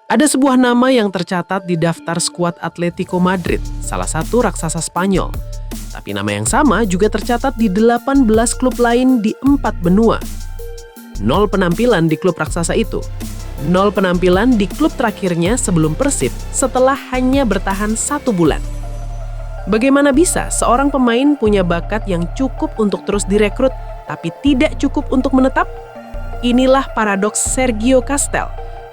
Ada sebuah nama yang tercatat di daftar skuad Atletico Madrid, salah satu raksasa Spanyol. Tapi nama yang sama juga tercatat di 18 klub lain di 4 benua. 0 penampilan di klub raksasa itu. 0 penampilan di klub terakhirnya sebelum Persib setelah hanya bertahan 1 bulan. Bagaimana bisa seorang pemain punya bakat yang cukup untuk terus direkrut, tapi tidak cukup untuk menetap? Inilah paradoks Sergio Castel,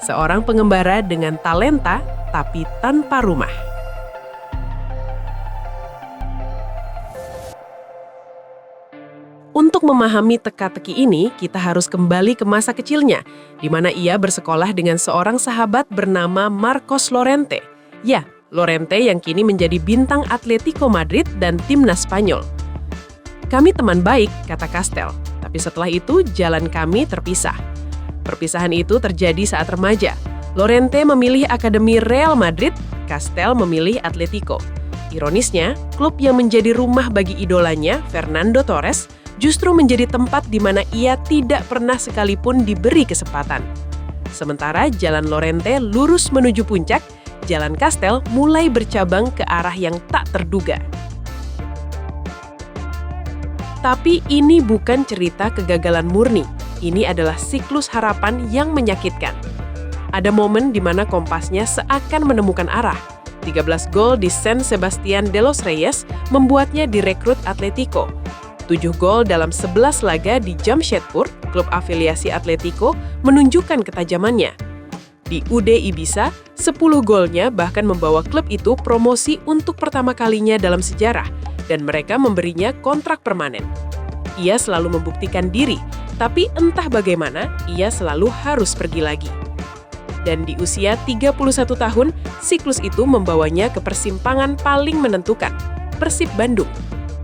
seorang pengembara dengan talenta tapi tanpa rumah. Untuk memahami teka-teki ini, kita harus kembali ke masa kecilnya, di mana ia bersekolah dengan seorang sahabat bernama Marcos Llorente. Ya, Llorente yang kini menjadi bintang Atletico Madrid dan timnas Spanyol. Kami teman baik, kata Castel, tapi setelah itu jalan kami terpisah. Perpisahan itu terjadi saat remaja. Llorente memilih Akademi Real Madrid, Castel memilih Atletico. Ironisnya, klub yang menjadi rumah bagi idolanya, Fernando Torres, justru menjadi tempat di mana ia tidak pernah sekalipun diberi kesempatan. Sementara jalan Llorente lurus menuju puncak, jalan Castel mulai bercabang ke arah yang tak terduga. Tapi ini bukan cerita kegagalan murni. Ini adalah siklus harapan yang menyakitkan. Ada momen di mana kompasnya seakan menemukan arah. 13 gol di San Sebastián de los Reyes membuatnya direkrut Atletico. 7 gol dalam 11 laga di Jamshedpur, klub afiliasi Atletico, menunjukkan ketajamannya. Di UD Ibiza, 10 golnya bahkan membawa klub itu promosi untuk pertama kalinya dalam sejarah, dan mereka memberinya kontrak permanen. Ia selalu membuktikan diri, tapi entah bagaimana, ia selalu harus pergi lagi. Dan di usia 31 tahun, siklus itu membawanya ke persimpangan paling menentukan, Persib Bandung.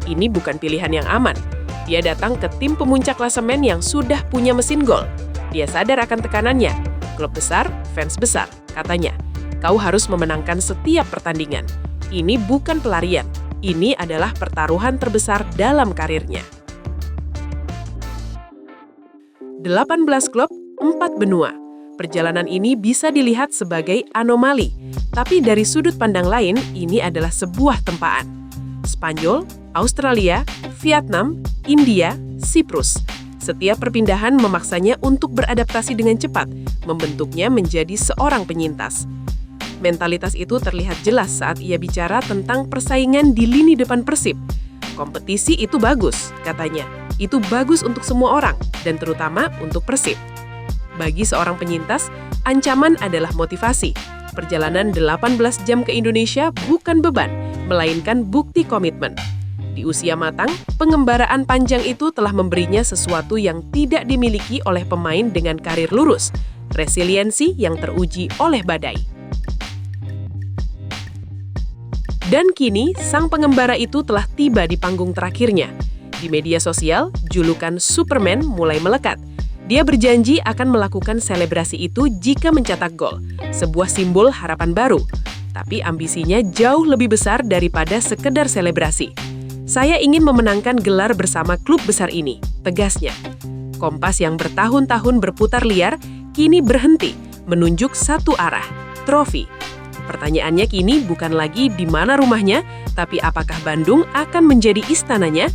Ini bukan pilihan yang aman. Dia datang ke tim pemuncak klasemen yang sudah punya mesin gol. Dia sadar akan tekanannya. Klub besar, fans besar, katanya. Kau harus memenangkan setiap pertandingan. Ini bukan pelarian. Ini adalah pertaruhan terbesar dalam karirnya. 18 klub, 4 benua. Perjalanan ini bisa dilihat sebagai anomali. Tapi dari sudut pandang lain, ini adalah sebuah tempaan. Spanyol, Australia, Vietnam, India, Siprus. Setiap perpindahan memaksanya untuk beradaptasi dengan cepat, membentuknya menjadi seorang penyintas. Mentalitas itu terlihat jelas saat ia bicara tentang persaingan di lini depan Persib. Kompetisi itu bagus, katanya. Itu bagus untuk semua orang, dan terutama untuk Persib. Bagi seorang penyintas, ancaman adalah motivasi. Perjalanan 18 jam ke Indonesia bukan beban, melainkan bukti komitmen. Di usia matang, pengembaraan panjang itu telah memberinya sesuatu yang tidak dimiliki oleh pemain dengan karir lurus, resiliensi yang teruji oleh badai. Dan kini, sang pengembara itu telah tiba di panggung terakhirnya. Di media sosial, julukan Superman mulai melekat. Dia berjanji akan melakukan selebrasi itu jika mencetak gol, sebuah simbol harapan baru. Tapi ambisinya jauh lebih besar daripada sekedar selebrasi. Saya ingin memenangkan gelar bersama klub besar ini, tegasnya. Kompas yang bertahun-tahun berputar liar, kini berhenti, menunjuk satu arah, trofi. Pertanyaannya kini bukan lagi di mana rumahnya, tapi apakah Bandung akan menjadi istananya?